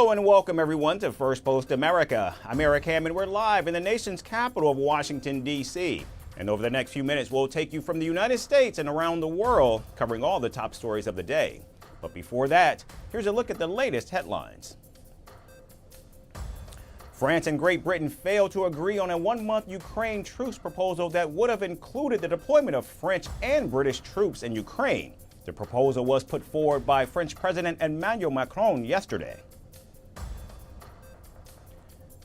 Hello and welcome everyone to First Post America. I'm Eric Hammond. We're live in the nation's capital of Washington, D.C. And over the next few minutes, we'll take you from the United States and around the world, covering all the top stories of the day. But before that, here's a look at the latest headlines. France and Great Britain failed to agree on a one-month Ukraine truce proposal that would have included the deployment of French and British troops in Ukraine. The proposal was put forward by French President Emmanuel Macron yesterday.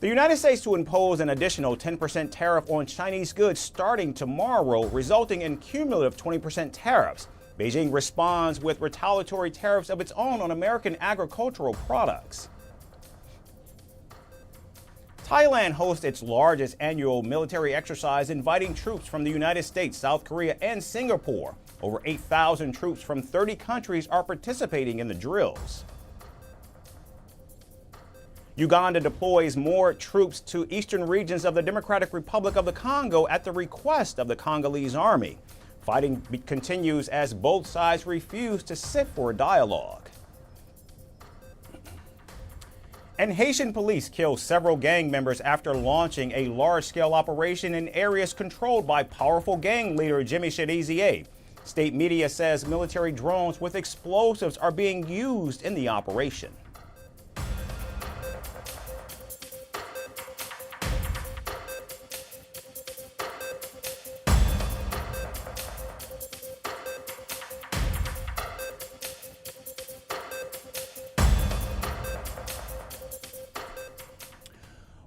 The United States to impose an additional 10% tariff on Chinese goods starting tomorrow, resulting in cumulative 20% tariffs. Beijing responds with retaliatory tariffs of its own on American agricultural products. Thailand hosts its largest annual military exercise, inviting troops from the United States, South Korea, and Singapore. Over 8,000 troops from 30 countries are participating in the drills. Uganda deploys more troops to eastern regions of the Democratic Republic of the Congo at the request of the Congolese army. Fighting continues as both sides refuse to sit for a dialogue. And Haitian police kill several gang members after launching a large-scale operation in areas controlled by powerful gang leader Jimmy Cherizier. State media says military drones with explosives are being used in the operation.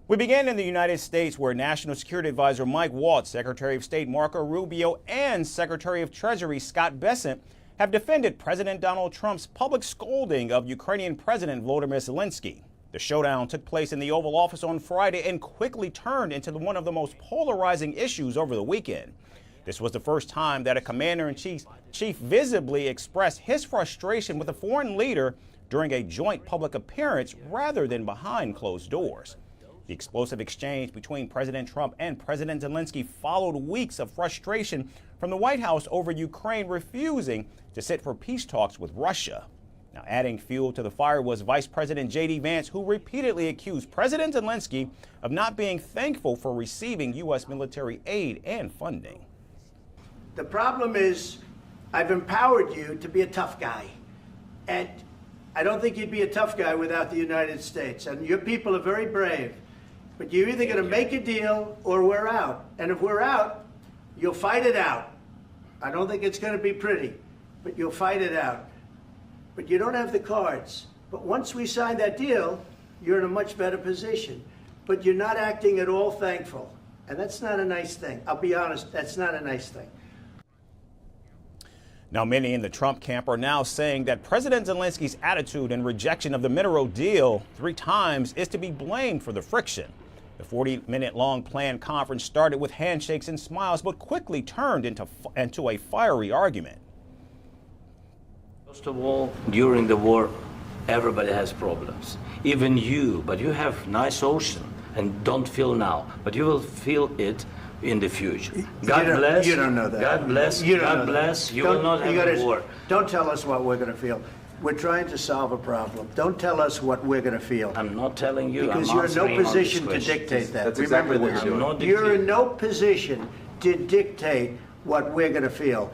We began in the United States, where National Security Advisor Mike Waltz, Secretary of State Marco Rubio, and Secretary of Treasury Scott Bessent have defended President Donald Trump's public scolding of Ukrainian President Volodymyr Zelensky. The showdown took place in the Oval Office on Friday and quickly turned into one of the most polarizing issues over the weekend. This was the first time that a commander-in-chief visibly expressed his frustration with a foreign leader during a joint public appearance rather than behind closed doors. The explosive exchange between President Trump and President Zelensky followed weeks of frustration from the White House over Ukraine refusing to sit for peace talks with Russia. Now, adding fuel to the fire was Vice President JD Vance, who repeatedly accused President Zelensky of not being thankful for receiving U.S. military aid and funding. The problem is, I've empowered you to be a tough guy. And I don't think you'd be a tough guy without the United States. And your people are very brave. But you're either going to make a deal or we're out. And if we're out, you'll fight it out. I don't think it's going to be pretty, but you'll fight it out. But you don't have the cards. But once we sign that deal, you're in a much better position. But you're not acting at all thankful. And that's not a nice thing. I'll be honest, that's not a nice thing. Now, many in the Trump camp are now saying that President Zelensky's attitude and rejection of the mineral deal 3 times is to be blamed for the friction. The 40-minute-long planned conference started with handshakes and smiles, but quickly turned into a fiery argument. First of all, during the war, everybody has problems. Even you, but you have nice ocean and don't feel now, but you will feel it in the future. God bless. You don't know that. God bless. God bless. You will not have a war. Don't tell us what we're going to feel. We're trying to solve a problem. Don't tell us what we're going to feel. I'm not telling you. Because you're in no position to dictate that. That's exactly what you're doing. You're in no position to dictate what we're going to feel.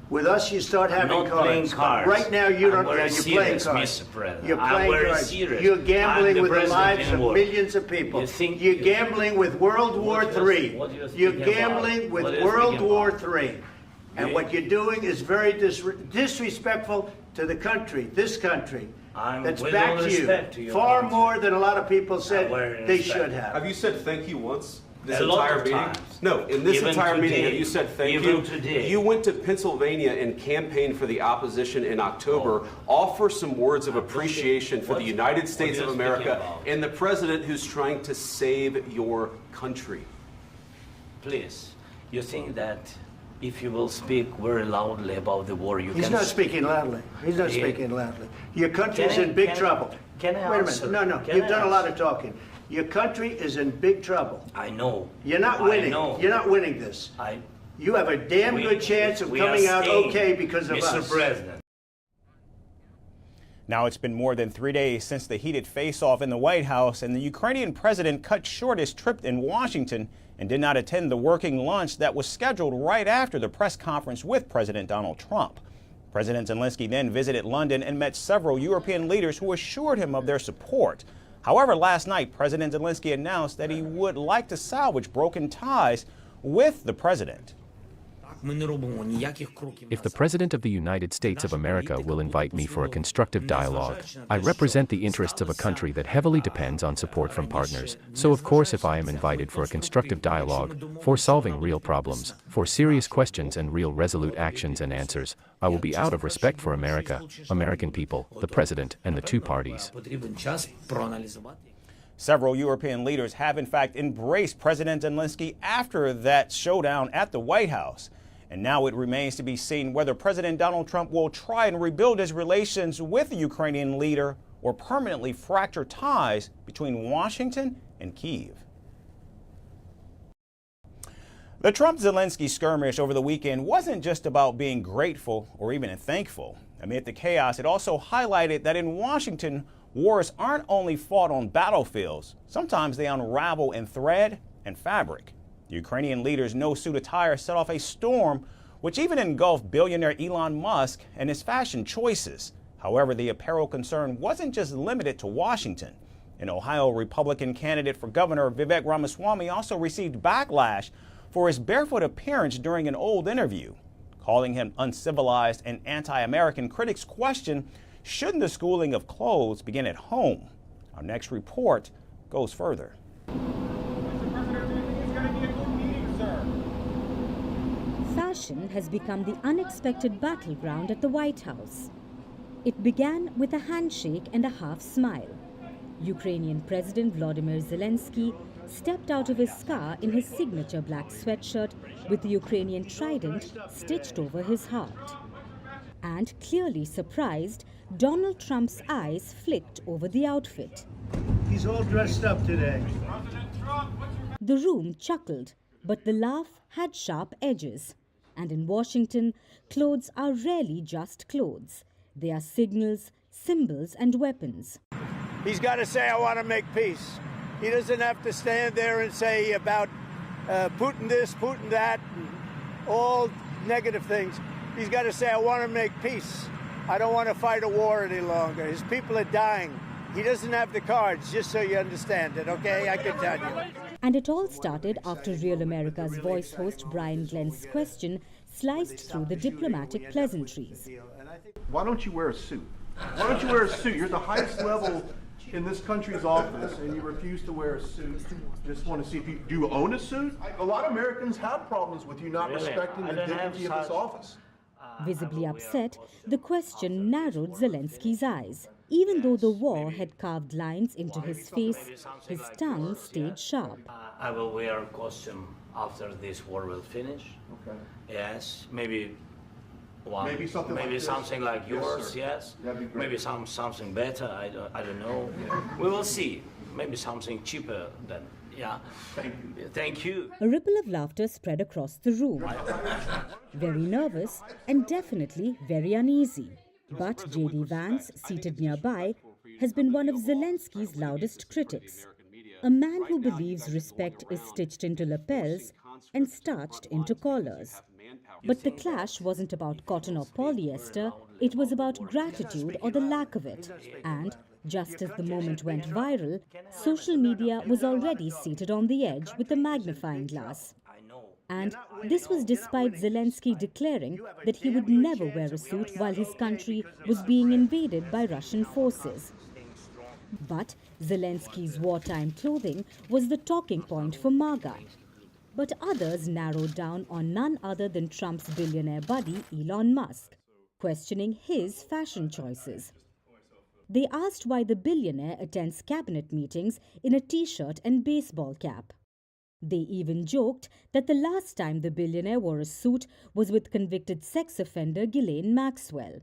With us, you start having cards. Right now, you don't. You're playing cards. You're playing cards. You're gambling with the lives of millions of people. You're gambling with World War III. You're gambling with World War III. And what you're doing is very disrespectful to the country, this country, that's backed you far more than a lot of people said they should have. Have you said thank you once? This entire meeting? No, in this entire meeting, have you said thank you? Today. You went to Pennsylvania and campaigned for the opposition in October. Offer some words of appreciation for the United States of America and the president who's trying to save your country. Please, you think that if you will speak very loudly about the war, He's not speaking loudly. He's not speaking loudly. Your country's in big trouble. Can I Wait a minute. No, you've done a lot of talking. Your country is in big trouble. I know. You're not winning. You're not winning this. You have a damn good chance of coming out okay because of us. Mr. President. Now it's been more than 3 days since the heated face-off in the White House, and the Ukrainian president cut short his trip in Washington and did not attend the working lunch that was scheduled right after the press conference with President Donald Trump. President Zelensky then visited London and met several European leaders who assured him of their support. However, last night, President Zelensky announced that he would like to salvage broken ties with the president. If the President of the United States of America will invite me for a constructive dialogue, I represent the interests of a country that heavily depends on support from partners. So of course, if I am invited for a constructive dialogue, for solving real problems, for serious questions and real resolute actions and answers, I will be out of respect for America, American people, the President, and the two parties. Several European leaders have in fact embraced President Zelensky after that showdown at the White House. And now it remains to be seen whether President Donald Trump will try and rebuild his relations with the Ukrainian leader or permanently fracture ties between Washington and Kyiv. The Trump-Zelensky skirmish over the weekend wasn't just about being grateful or even thankful. Amid the chaos, it also highlighted that in Washington, wars aren't only fought on battlefields. Sometimes they unravel in thread and fabric. The Ukrainian leader's no-suit attire set off a storm which even engulfed billionaire Elon Musk and his fashion choices. However, the apparel concern wasn't just limited to Washington. An Ohio Republican candidate for governor, Vivek Ramaswamy, also received backlash for his barefoot appearance during an old interview. Calling him uncivilized and anti-American, critics question, shouldn't the schooling of clothes begin at home? Our next report goes further. Fashion has become the unexpected battleground at the White House. It began with a handshake and a half smile. Ukrainian President Volodymyr Zelensky stepped out of his car in his signature black sweatshirt with the Ukrainian trident stitched over his heart. And clearly surprised, Donald Trump's eyes flicked over the outfit. He's all dressed up today. The room chuckled, but the laugh had sharp edges. And in Washington, clothes are rarely just clothes. They are signals, symbols, and weapons. He's got to say, I want to make peace. He doesn't have to stand there and say about Putin this, Putin that, and all negative things. He's got to say, I want to make peace. I don't want to fight a war any longer. His people are dying. He doesn't have the cards, just so you understand it, okay? I can tell you. And it all started after Real America's Voice host Brian Glenn's question sliced through the diplomatic pleasantries. Why don't you wear a suit? Why don't you wear a suit? You're the highest level in this country's office, and you refuse to wear a suit. Just want to see if you do you own a suit? A lot of Americans have problems with you not respecting the dignity of this office. Visibly upset, the question narrowed Zelensky's eyes. Even though the war had carved lines into his face, his tongue stayed sharp. I will wear a costume after this war will finish. Okay. Yes, maybe one. Maybe something like this. Something like Yes, yours. sir. Yes. That'd be great. Maybe something better. I don't know. We will see. Maybe something cheaper than. Yeah. Thank you. Thank you. A ripple of laughter spread across the room. Very nervous and definitely very uneasy. But JD Vance, seated nearby, has been one of Zelensky's loudest critics. A man who believes respect is stitched into lapels and starched into collars. But the clash wasn't about cotton or polyester, it was about gratitude or the lack of it. And just as the moment went viral, social media was already seated on the edge with a magnifying glass. And this was despite Zelensky declaring that he would never wear a suit while his country was being invaded by Russian forces. But Zelensky's wartime clothing was the talking point for MAGA. But others narrowed down on none other than Trump's billionaire buddy Elon Musk, questioning his fashion choices. They asked why the billionaire attends cabinet meetings in a t-shirt and baseball cap. They even joked that the last time the billionaire wore a suit was with convicted sex offender Ghislaine Maxwell.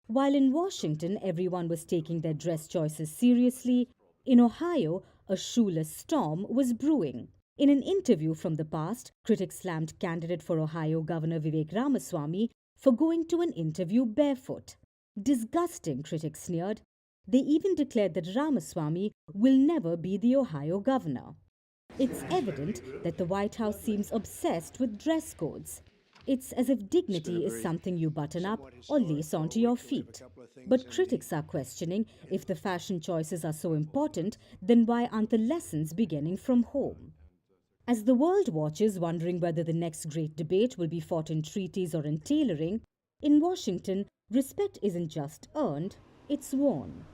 While in Washington everyone was taking their dress choices seriously, in Ohio a shoeless storm was brewing. In an interview from the past, critics slammed candidate for Ohio Governor Vivek Ramaswamy for going to an interview barefoot. Disgusting, critics sneered. They even declared that Ramaswamy will never be the Ohio governor. It's evident that the White House seems obsessed with dress codes. It's as if dignity is something you button up or lace onto your feet. But critics are questioning if the fashion choices are so important, then why aren't the lessons beginning from home? As the world watches, wondering whether the next great debate will be fought in treaties or in tailoring, in Washington, respect isn't just earned, it's worn.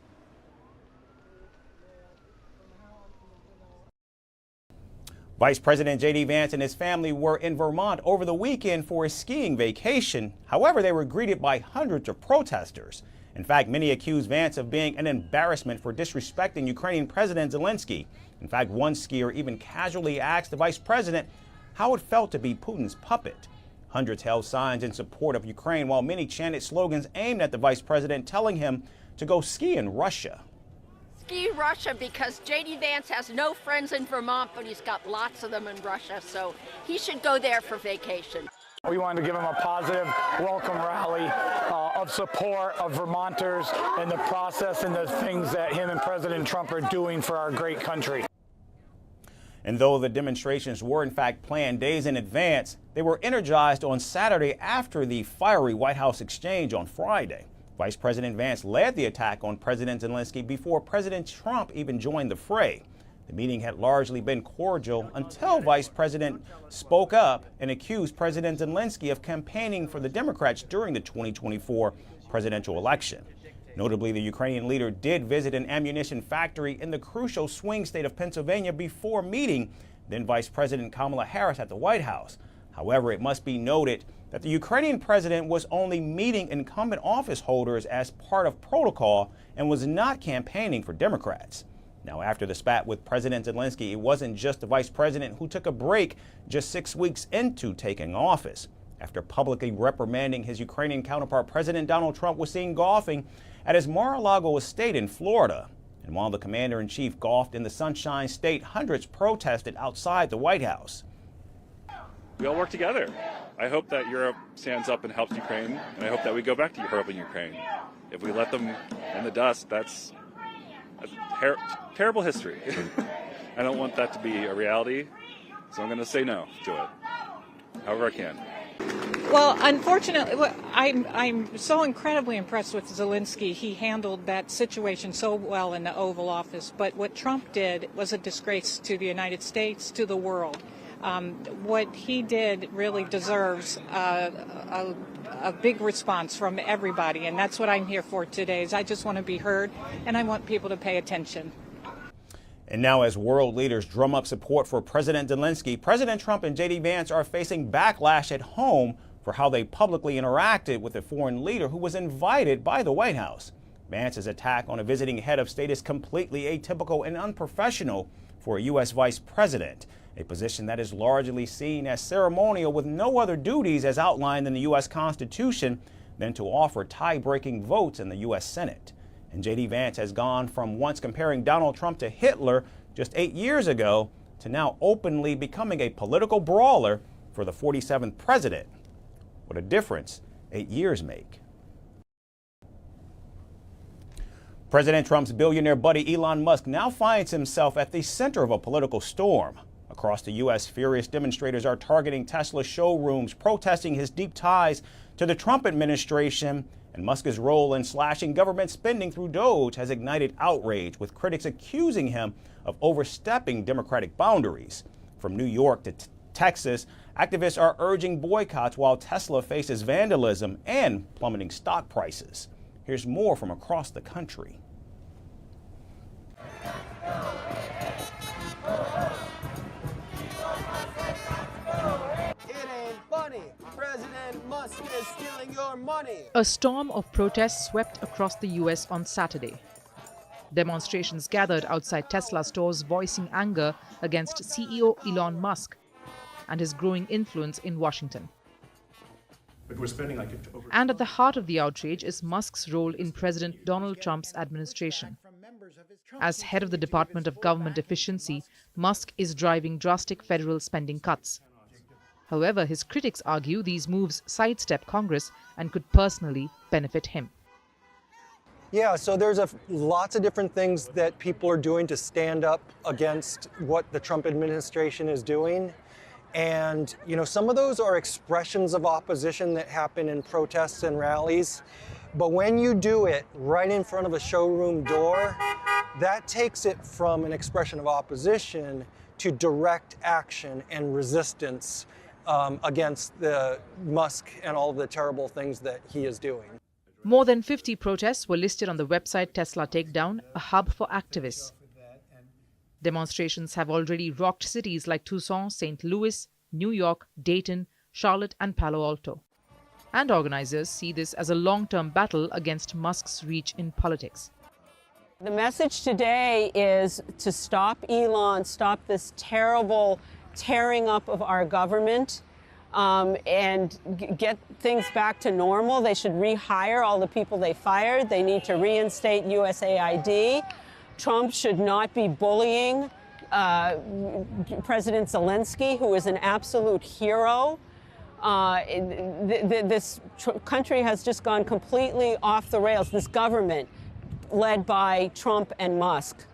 Vice President JD Vance and his family were in Vermont over the weekend for a skiing vacation. However, they were greeted by hundreds of protesters. In fact, many accused Vance of being an embarrassment for disrespecting Ukrainian President Zelensky. In fact, one skier even casually asked the vice president how it felt to be Putin's puppet. Hundreds held signs in support of Ukraine, while many chanted slogans aimed at the vice president, telling him to go ski in Russia. Ski Russia because JD Vance has no friends in Vermont, but he's got lots of them in Russia, so he should go there for vacation. We wanted to give him a positive welcome rally of support of Vermonters in the process and the things that him and President Trump are doing for our great country. And though the demonstrations were in fact planned days in advance, they were energized on Saturday after the fiery White House exchange on Friday. Vice President Vance led the attack on President Zelensky before President Trump even joined the fray. The meeting had largely been cordial until Vice President spoke up and accused President Zelensky of campaigning for the Democrats during the 2024 presidential election. Notably, the Ukrainian leader did visit an ammunition factory in the crucial swing state of Pennsylvania before meeting then Vice President Kamala Harris at the White House. However, it must be noted that the Ukrainian president was only meeting incumbent office holders as part of protocol and was not campaigning for Democrats. Now, after the spat with President Zelensky, it wasn't just the vice president who took a break just 6 weeks into taking office. After publicly reprimanding his Ukrainian counterpart, President Donald Trump was seen golfing at his Mar-a-Lago estate in Florida. And while the commander-in-chief golfed in the Sunshine State, hundreds protested outside the White House. We all work together. I hope that Europe stands up and helps Ukraine, and I hope that we go back to Europe and Ukraine. If we let them in the dust, that's a terrible history. I don't want that to be a reality, so I'm going to say no to it, however I can. Well, unfortunately, I'm so incredibly impressed with Zelensky. He handled that situation so well in the Oval Office, but what Trump did was a disgrace to the United States, to the world. What he did really deserves a big response from everybody, and that's what I'm here for today. Is I just want to be heard, and I want people to pay attention. And now, as world leaders drum up support for President Zelensky, President Trump and JD Vance are facing backlash at home for how they publicly interacted with a foreign leader who was invited by the White House. Vance's attack on a visiting head of state is completely atypical and unprofessional for a U.S. vice president, a position that is largely seen as ceremonial with no other duties as outlined in the U.S. Constitution than to offer tie-breaking votes in the U.S. Senate. And JD Vance has gone from once comparing Donald Trump to Hitler just 8 years ago to now openly becoming a political brawler for the 47th president. What a difference 8 years make. President Trump's billionaire buddy Elon Musk now finds himself at the center of a political storm. Across the U.S., furious demonstrators are targeting Tesla showrooms, protesting his deep ties to the Trump administration. And Musk's role in slashing government spending through DOGE has ignited outrage, with critics accusing him of overstepping democratic boundaries. From New York to Texas, activists are urging boycotts while Tesla faces vandalism and plummeting stock prices. Here's more from across the country. President Musk is stealing your money. A storm of protests swept across the U.S. on Saturday. Demonstrations gathered outside Tesla stores voicing anger against CEO Elon Musk and his growing influence in Washington. But we're spending and at the heart of the outrage is Musk's role in President Donald Trump's administration. As head of the Department of Government Efficiency, Musk is driving drastic federal spending cuts. However, his critics argue these moves sidestep Congress and could personally benefit him. Yeah, so there's lots of different things that people are doing to stand up against what the Trump administration is doing. And, you know, some of those are expressions of opposition that happen in protests and rallies. But when you do it right in front of a showroom door, that takes it from an expression of opposition to direct action and resistance against the Musk and all the terrible things that he is doing. More than 50 protests were listed on the website Tesla Takedown, a hub for activists. Demonstrations have already rocked cities like Tucson, St. Louis, New York, Dayton, Charlotte, and Palo Alto. And organizers see this as a long-term battle against Musk's reach in politics. The message today is to stop Elon, stop this terrible tearing up of our government, and get things back to normal. They should rehire all the people they fired. They need to reinstate USAID. Trump should not be bullying President Zelensky, who is an absolute hero. This country has just gone completely off the rails. This government, led by Trump and Musk,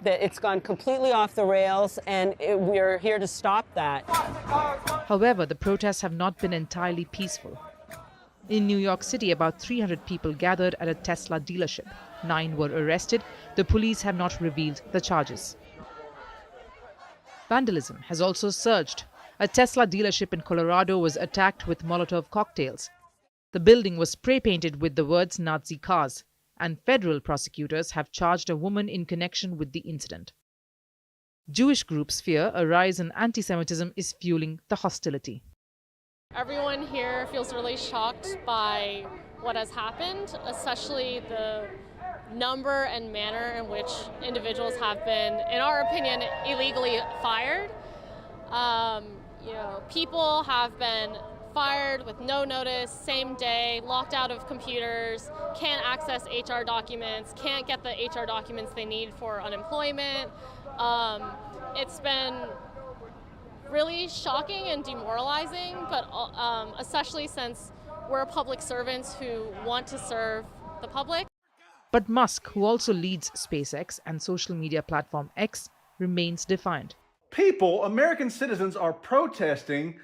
it's gone completely off the rails, and we're here to stop that. However, the protests have not been entirely peaceful. In New York City, about 300 people gathered at a Tesla dealership. 9 were arrested. The police have not revealed the charges. Vandalism has also surged. A Tesla dealership in Colorado was attacked with Molotov cocktails. The building was spray-painted with the words Nazi cars, and federal prosecutors have charged a woman in connection with the incident. Jewish groups fear a rise in anti-Semitism is fueling the hostility. Everyone here feels really shocked by what has happened, especially the number and manner in which individuals have been, in our opinion, illegally fired. People have been fired with no notice, same day, locked out of computers, can't access HR documents, can't get the HR documents they need for unemployment. It's been really shocking and demoralizing, but especially since we're public servants who want to serve the public. But Musk, who also leads SpaceX and social media platform X, remains defiant. People, American citizens, are protesting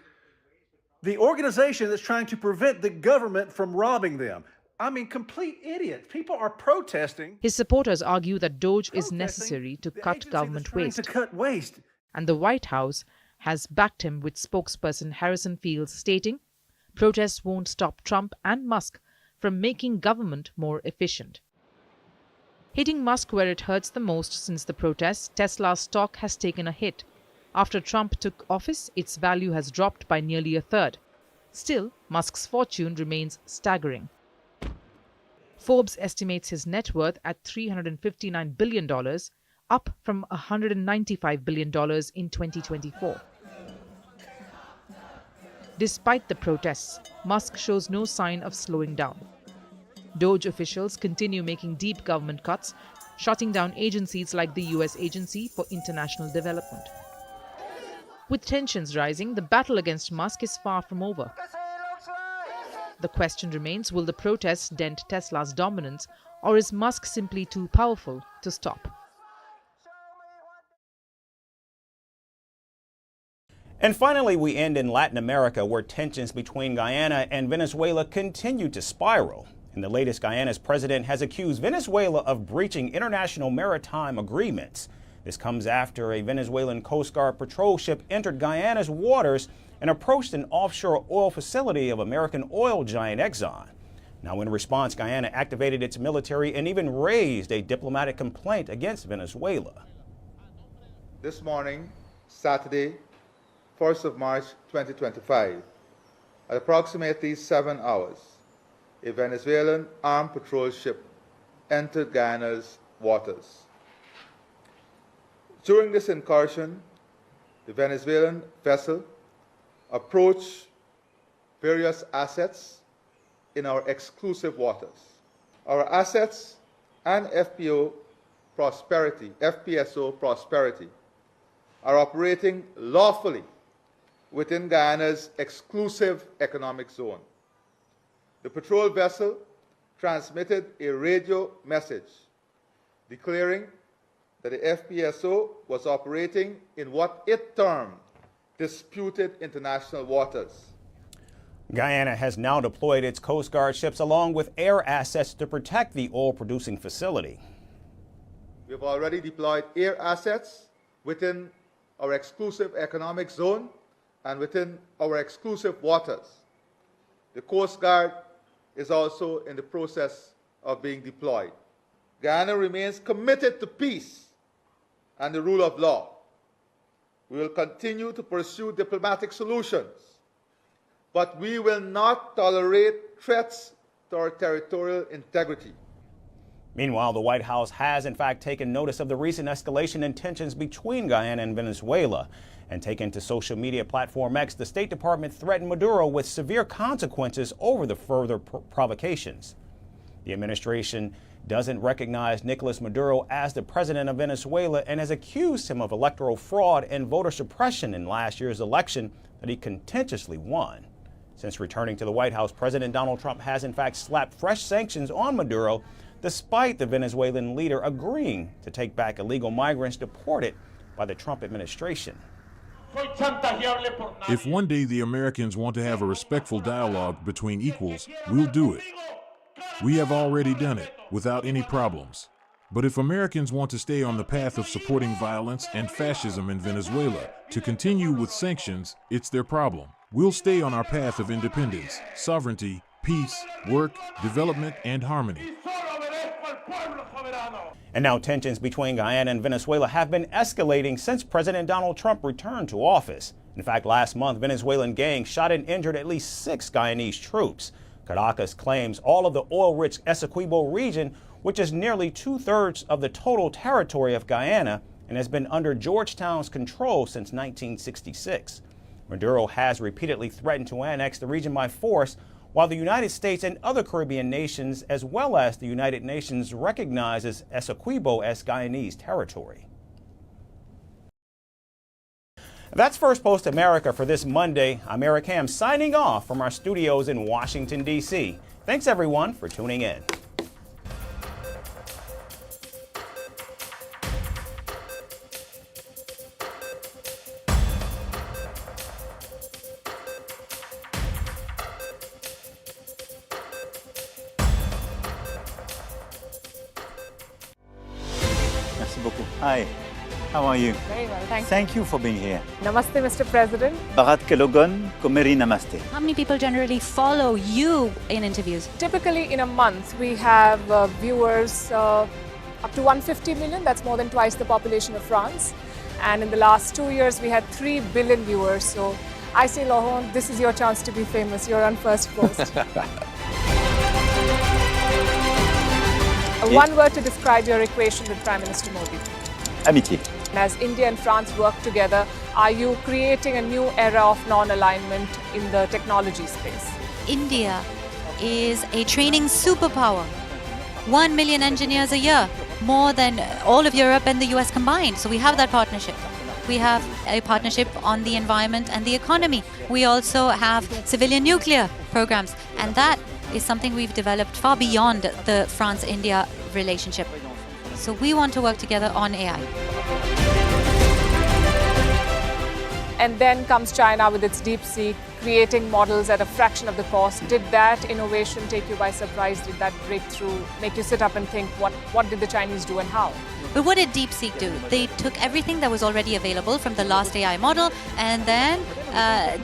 the organization that's trying to prevent the government from robbing them. I mean, complete idiots. People are protesting. His supporters argue that DOGE is necessary to cut government waste. And the White House has backed him, with spokesperson Harrison Fields stating, protests won't stop Trump and Musk from making government more efficient. Hitting Musk where it hurts the most since the protests, Tesla's stock has taken a hit. After Trump took office, its value has dropped by nearly a third. Still, Musk's fortune remains staggering. Forbes estimates his net worth at $359 billion, up from $195 billion in 2024. Despite the protests, Musk shows no sign of slowing down. DOGE officials continue making deep government cuts, shutting down agencies like the U.S. Agency for International Development. With tensions rising, the battle against Musk is far from over. The question remains, will the protests dent Tesla's dominance, or is Musk simply too powerful to stop? And finally, we end in Latin America, where tensions between Guyana and Venezuela continue to spiral. In the latest, Guyana's president has accused Venezuela of breaching international maritime agreements. This comes after a Venezuelan Coast Guard patrol ship entered Guyana's waters and approached an offshore oil facility of American oil giant Exxon. Now, in response, Guyana activated its military and even raised a diplomatic complaint against Venezuela. This morning, Saturday, 1st of March 2025, at approximately 7 hours, a Venezuelan armed patrol ship entered Guyana's waters. During this incursion, the Venezuelan vessel approached various assets in our exclusive waters. Our assets and FPSO Prosperity are operating lawfully within Guyana's exclusive economic zone. The patrol vessel transmitted a radio message declaring that the FPSO was operating in what it termed disputed international waters. Guyana has now deployed its Coast Guard ships along with air assets to protect the oil-producing facility. We have already deployed air assets within our exclusive economic zone and within our exclusive waters. The Coast Guard is also in the process of being deployed. Guyana remains committed to peace and the rule of law. We will continue to pursue diplomatic solutions, but we will not tolerate threats to our territorial integrity. Meanwhile, the White House has in fact taken notice of the recent escalation in tensions between Guyana and Venezuela. And taken to social media platform X, the State Department threatened Maduro with severe consequences over the further provocations. The administration doesn't recognize Nicolas Maduro as the president of Venezuela and has accused him of electoral fraud and voter suppression in last year's election that he contentiously won. Since returning to the White House, President Donald Trump has in fact slapped fresh sanctions on Maduro, despite the Venezuelan leader agreeing to take back illegal migrants deported by the Trump administration. If one day the Americans want to have a respectful dialogue between equals, we'll do it. We have already done it without any problems. But if Americans want to stay on the path of supporting violence and fascism in Venezuela, to continue with sanctions, it's their problem. We'll stay on our path of independence, sovereignty, peace, work, development, and harmony. And now tensions between Guyana and Venezuela have been escalating since President Donald Trump returned to office. In fact, last month, Venezuelan gangs shot and injured at least 6 Guyanese troops. Caracas claims all of the oil-rich Essequibo region, which is nearly 2/3 of the total territory of Guyana and has been under Georgetown's control since 1966. Maduro has repeatedly threatened to annex the region by force, while the United States and other Caribbean nations, as well as the United Nations, recognizes Essequibo as Guyanese territory. That's First Post America for this Monday. I'm Eric Ham signing off from our studios in Washington, D.C. Thanks everyone for tuning in. Hi, how are you? Very well, thank you. Thank you for being here. Namaste, Mr. President. Bharat Kelogan, Kumeri Namaste. How many people generally follow you in interviews? Typically in a month, we have viewers up to 150 million. That's more than twice the population of France. And in the last 2 years, we had 3 billion viewers. So I say, Laurent, this is your chance to be famous. You're on First Post. One word to describe your equation with Prime Minister Modi. Amitié. As India and France work together, are you creating a new era of non-alignment in the technology space? India is a training superpower. 1 million engineers a year, more than all of Europe and the US combined. So we have that partnership. We have a partnership on the environment and the economy. We also have civilian nuclear programs, and that is something we've developed far beyond the France-India relationship. So we want to work together on AI. And then comes China with its DeepSeek, creating models at a fraction of the cost. Did that innovation take you by surprise? Did that breakthrough make you sit up and think, what did the Chinese do and how? But what did DeepSeek do? They took everything that was already available from the last AI model, and then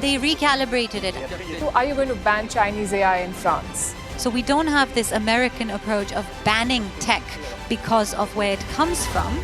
they recalibrated it. So are you going to ban Chinese AI in France? So we don't have this American approach of banning tech because of where it comes from.